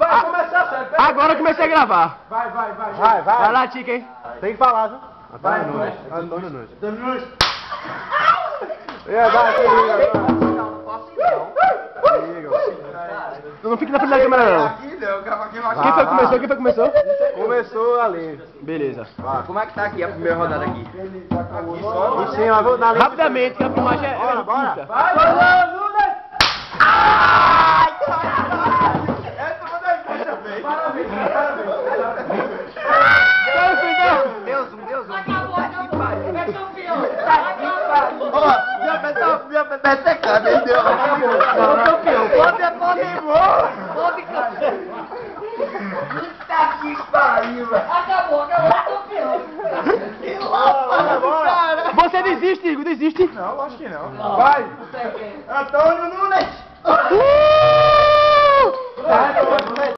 vai começar, sério. Agora eu comecei a gravar. Vai. Vai lá, Tica, hein? Tem que falar, viu? Vai, Antônio Nunes. Nunes. Vai, Não fique na frente da câmera, não. Aqui não, grava aqui. Quem foi que começou? Quem foi que começou? Começou ali. Beleza. Como é que tá aqui a primeira rodada aqui? Aqui só. Em cima, vou dar ali. Rapidamente, que a filmagem é Bora. curta. Vai, Nunes. Essa eu vou dar embaixo também. Parabéns. Deus. Acabou. É campeão. Minha petecada, hein, Deus? Pode campeão. Puta que pariu, velho. Acabou, é campeão. Você desiste, Igor, desiste. Não, acho que não. Vai. Antônio Nunes.